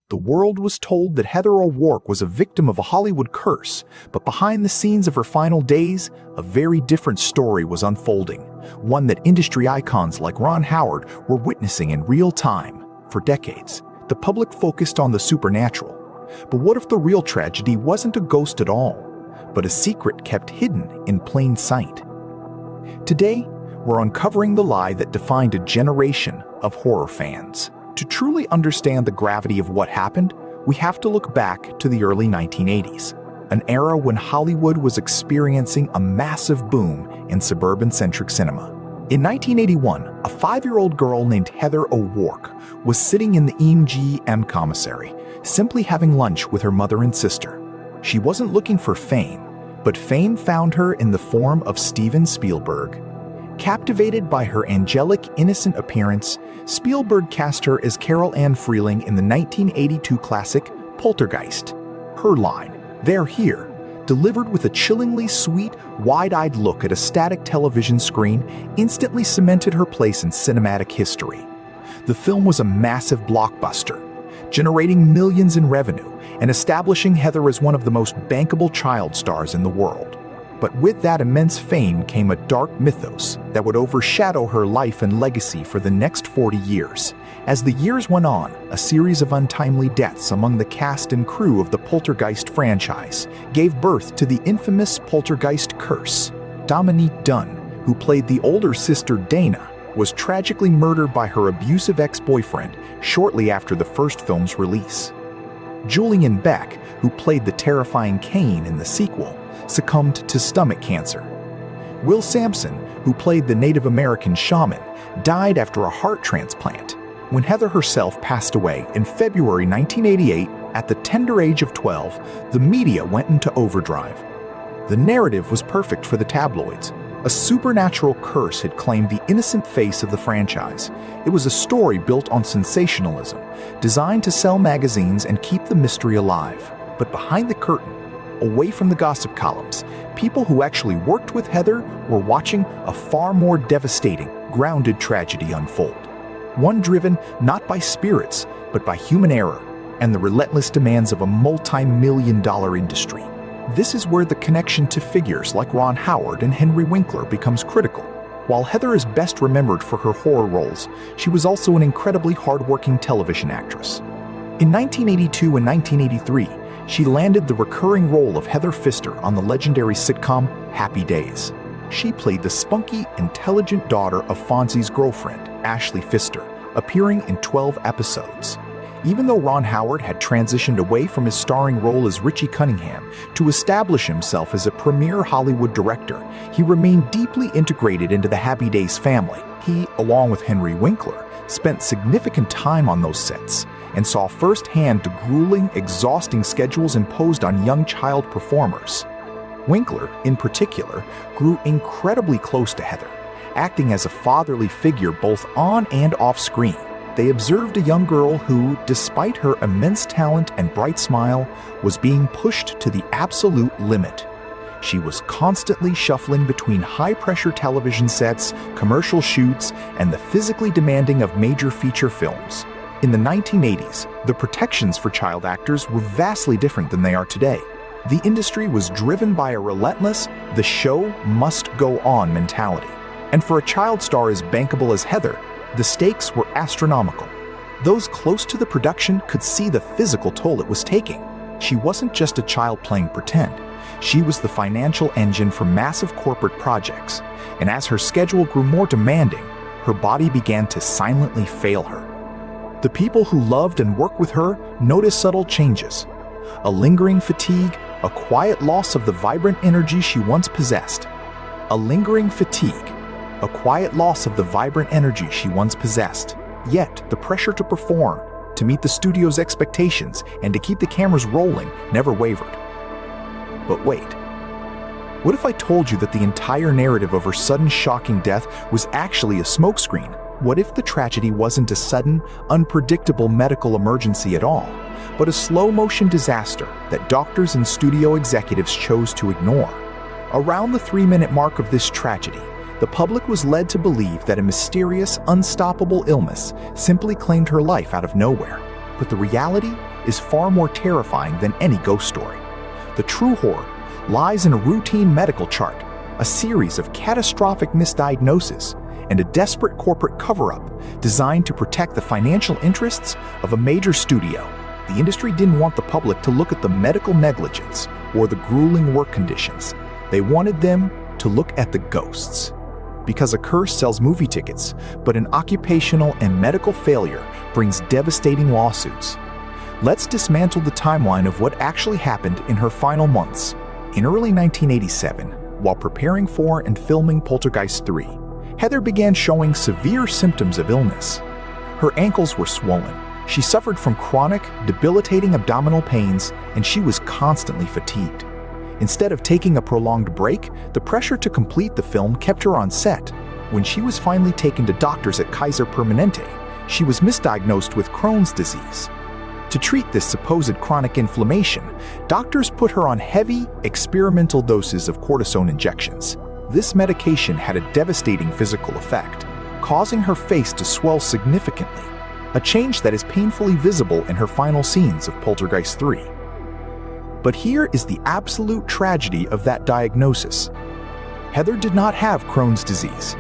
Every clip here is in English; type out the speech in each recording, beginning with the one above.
The world was told that Heather O'Rourke was a victim of a Hollywood curse, but behind the scenes of her final days, a very different story was unfolding, one that industry icons like Ron Howard were witnessing in real time. For decades, the public focused on the supernatural. But what if the real tragedy wasn't a ghost at all, but a secret kept hidden in plain sight? Today, we're uncovering the lie that defined a generation of horror fans. To truly understand the gravity of what happened, we have to look back to the early 1980s, an era when Hollywood was experiencing a massive boom in suburban-centric cinema. In 1981, a 5-year-old girl named Heather O'Rourke was sitting in the MGM commissary, simply having lunch with her mother and sister. She wasn't looking for fame, but fame found her in the form of Steven Spielberg. Captivated by her angelic, innocent appearance, Spielberg cast her as Carol Ann Freeling in the 1982 classic Poltergeist. Her line, "They're here," delivered with a chillingly sweet, wide-eyed look at a static television screen, instantly cemented her place in cinematic history. The film was a massive blockbuster, generating millions in revenue and establishing Heather as one of the most bankable child stars in the world. But with that immense fame came a dark mythos that would overshadow her life and legacy for the next 40 years. As the years went on, a series of untimely deaths among the cast and crew of the Poltergeist franchise gave birth to the infamous Poltergeist curse. Dominique Dunne, who played the older sister Dana, was tragically murdered by her abusive ex-boyfriend shortly after the first film's release. Julian Beck, who played the terrifying Kane in the sequel, succumbed to stomach cancer. Will Sampson, who played the Native American shaman, died after a heart transplant. When Heather herself passed away in February 1988 at the tender age of 12, the media went into overdrive. The narrative was perfect for the tabloids. A supernatural curse had claimed the innocent face of the franchise. It was a story built on sensationalism, designed to sell magazines and keep the mystery alive. But behind the curtain, away from the gossip columns, people who actually worked with Heather were watching a far more devastating, grounded tragedy unfold. One driven not by spirits, but by human error and the relentless demands of a multi-million-dollar industry. This is where the connection to figures like Ron Howard and Henry Winkler becomes critical. While Heather is best remembered for her horror roles, she was also an incredibly hardworking television actress. In 1982 and 1983, she landed the recurring role of Heather Pfister on the legendary sitcom Happy Days. She played the spunky, intelligent daughter of Fonzie's girlfriend, Ashley Pfister, appearing in 12 episodes. Even though Ron Howard had transitioned away from his starring role as Richie Cunningham to establish himself as a premier Hollywood director, he remained deeply integrated into the Happy Days family. He, along with Henry Winkler, spent significant time on those sets and saw firsthand the grueling, exhausting schedules imposed on young child performers. Winkler, in particular, grew incredibly close to Heather, acting as a fatherly figure both on and off screen. They observed a young girl who, despite her immense talent and bright smile, was being pushed to the absolute limit. She was constantly shuffling between high-pressure television sets, commercial shoots, and the physically demanding of major feature films. In the 1980s, the protections for child actors were vastly different than they are today. The industry was driven by a relentless, the show must go on mentality. And for a child star as bankable as Heather, the stakes were astronomical. Those close to the production could see the physical toll it was taking. She wasn't just a child playing pretend. She was the financial engine for massive corporate projects. And as her schedule grew more demanding, her body began to silently fail her. The people who loved and worked with her noticed subtle changes. A lingering fatigue, a quiet loss of the vibrant energy she once possessed. A lingering fatigue, a quiet loss of the vibrant energy she once possessed. Yet, the pressure to perform, to meet the studio's expectations, and to keep the cameras rolling never wavered. But wait. What if I told you that the entire narrative of her sudden shocking death was actually a smokescreen? What if the tragedy wasn't a sudden, unpredictable medical emergency at all, but a slow-motion disaster that doctors and studio executives chose to ignore? Around the 3-minute mark of this tragedy, the public was led to believe that a mysterious, unstoppable illness simply claimed her life out of nowhere. But the reality is far more terrifying than any ghost story. The true horror lies in a routine medical chart, a series of catastrophic misdiagnoses, and a desperate corporate cover-up designed to protect the financial interests of a major studio. The industry didn't want the public to look at the medical negligence or the grueling work conditions. They wanted them to look at the ghosts. Because a curse sells movie tickets, but an occupational and medical failure brings devastating lawsuits. Let's dismantle the timeline of what actually happened in her final months. In early 1987, while preparing for and filming Poltergeist 3, Heather began showing severe symptoms of illness. Her ankles were swollen, she suffered from chronic, debilitating abdominal pains, and she was constantly fatigued. Instead of taking a prolonged break, the pressure to complete the film kept her on set. When she was finally taken to doctors at Kaiser Permanente, she was misdiagnosed with Crohn's disease. To treat this supposed chronic inflammation, doctors put her on heavy, experimental doses of cortisone injections. This medication had a devastating physical effect, causing her face to swell significantly, a change that is painfully visible in her final scenes of Poltergeist 3. But here is the absolute tragedy of that diagnosis. Heather did not have Crohn's disease.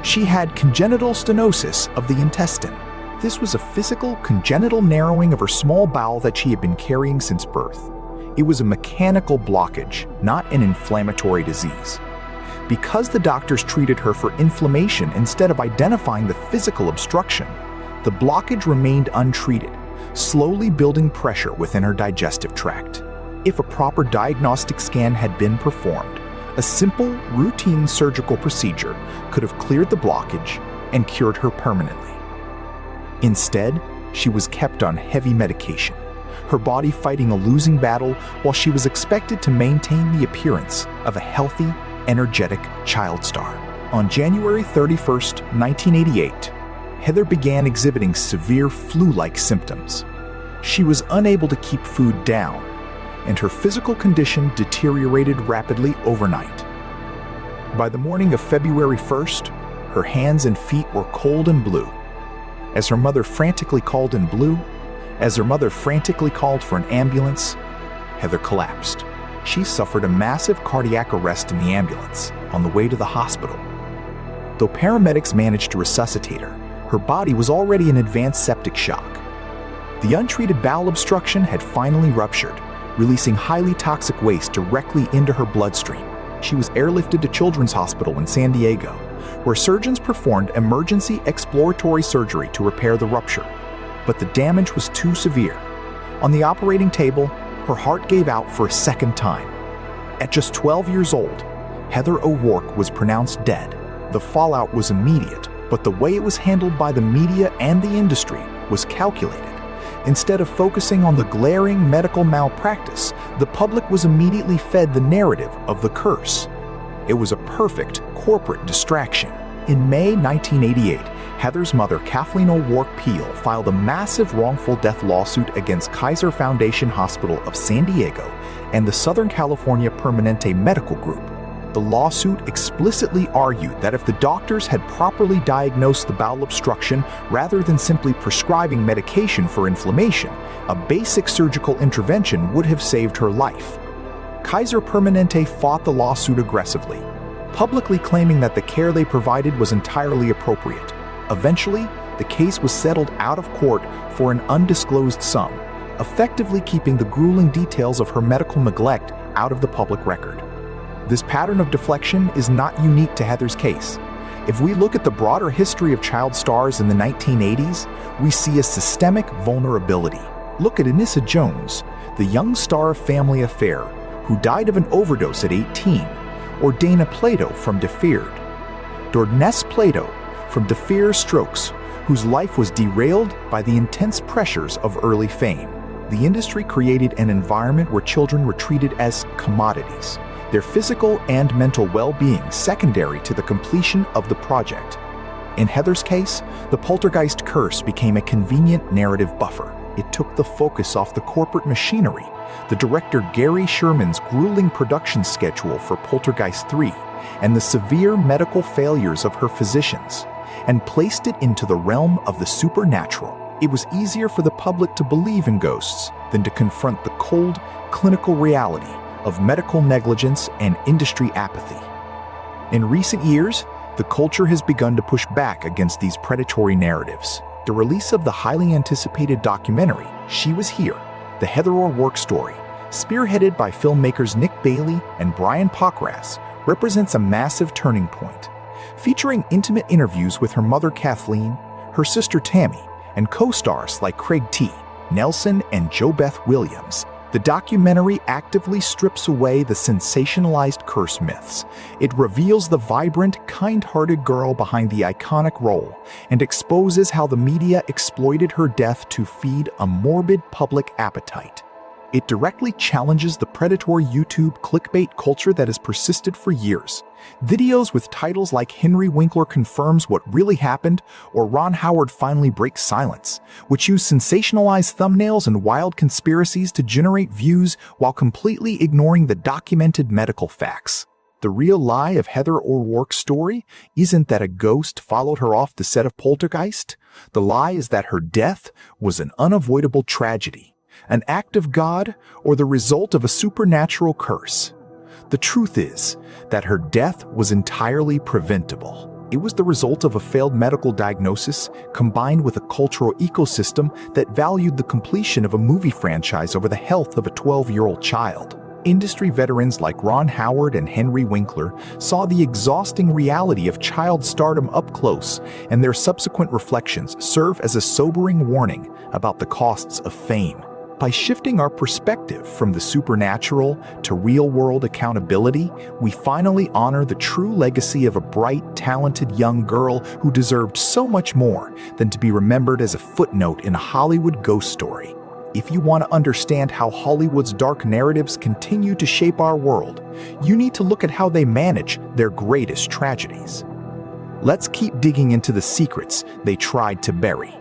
She had congenital stenosis of the intestine. This was a physical, congenital narrowing of her small bowel that she had been carrying since birth. It was a mechanical blockage, not an inflammatory disease. Because the doctors treated her for inflammation instead of identifying the physical obstruction, the blockage remained untreated, slowly building pressure within her digestive tract. If a proper diagnostic scan had been performed, a simple, routine surgical procedure could have cleared the blockage and cured her permanently. Instead, she was kept on heavy medication, her body fighting a losing battle while she was expected to maintain the appearance of a healthy, energetic child star. On January 31st, 1988, Heather began exhibiting severe flu-like symptoms. She was unable to keep food down, and her physical condition deteriorated rapidly overnight. By the morning of February 1st, her hands and feet were cold and blue. As her mother frantically called for an ambulance, Heather collapsed. She suffered a massive cardiac arrest in the ambulance on the way to the hospital. Though paramedics managed to resuscitate her, her body was already in advanced septic shock. The untreated bowel obstruction had finally ruptured, releasing highly toxic waste directly into her bloodstream. She was airlifted to Children's Hospital in San Diego, where surgeons performed emergency exploratory surgery to repair the rupture. But the damage was too severe. On the operating table, her heart gave out for a second time. At just 12 years old, Heather O'Rourke was pronounced dead. The fallout was immediate, but the way it was handled by the media and the industry was calculated. Instead of focusing on the glaring medical malpractice, the public was immediately fed the narrative of the curse. It was a perfect corporate distraction. In May 1988, Heather's mother, Kathleen O'Rourke Peel, filed a massive wrongful death lawsuit against Kaiser Foundation Hospital of San Diego and the Southern California Permanente Medical Group. The lawsuit explicitly argued that if the doctors had properly diagnosed the bowel obstruction rather than simply prescribing medication for inflammation, a basic surgical intervention would have saved her life. Kaiser Permanente fought the lawsuit aggressively, publicly claiming that the care they provided was entirely appropriate. Eventually, the case was settled out of court for an undisclosed sum, effectively keeping the grueling details of her medical neglect out of the public record. This pattern of deflection is not unique to Heather's case. If we look at the broader history of child stars in the 1980s, we see a systemic vulnerability. Look at Anissa Jones, the young star of Family Affair, who died of an overdose at 18, or Dana Plato from Deferred. Dorness Plato from Deferred Strokes, whose life was derailed by the intense pressures of early fame. The industry created an environment where children were treated as commodities, their physical and mental well-being secondary to the completion of the project. In Heather's case, the Poltergeist curse became a convenient narrative buffer. It took the focus off the corporate machinery, the director Gary Sherman's grueling production schedule for Poltergeist 3, and the severe medical failures of her physicians, and placed it into the realm of the supernatural. It was easier for the public to believe in ghosts than to confront the cold, clinical reality of medical negligence and industry apathy. In recent years, the culture has begun to push back against these predatory narratives. The release of the highly anticipated documentary, She Was Here, the Heather O'Rourke story, spearheaded by filmmakers Nick Bailey and Brian Pockras, represents a massive turning point. Featuring intimate interviews with her mother Kathleen, her sister Tammy, and co-stars like Craig T. Nelson and JoBeth Williams, the documentary actively strips away the sensationalized curse myths. It reveals the vibrant, kind-hearted girl behind the iconic role and exposes how the media exploited her death to feed a morbid public appetite. It directly challenges the predatory YouTube clickbait culture that has persisted for years. Videos with titles like Henry Winkler confirms what really happened or Ron Howard finally breaks silence, which use sensationalized thumbnails and wild conspiracies to generate views while completely ignoring the documented medical facts. The real lie of Heather O'Rourke's story isn't that a ghost followed her off the set of Poltergeist. The lie is that her death was an unavoidable tragedy, an act of God, or the result of a supernatural curse. The truth is that her death was entirely preventable. It was the result of a failed medical diagnosis combined with a cultural ecosystem that valued the completion of a movie franchise over the health of a 12-year-old child. Industry veterans like Ron Howard and Henry Winkler saw the exhausting reality of child stardom up close, and their subsequent reflections serve as a sobering warning about the costs of fame. By shifting our perspective from the supernatural to real-world accountability, we finally honor the true legacy of a bright, talented young girl who deserved so much more than to be remembered as a footnote in a Hollywood ghost story. If you want to understand how Hollywood's dark narratives continue to shape our world, you need to look at how they manage their greatest tragedies. Let's keep digging into the secrets they tried to bury.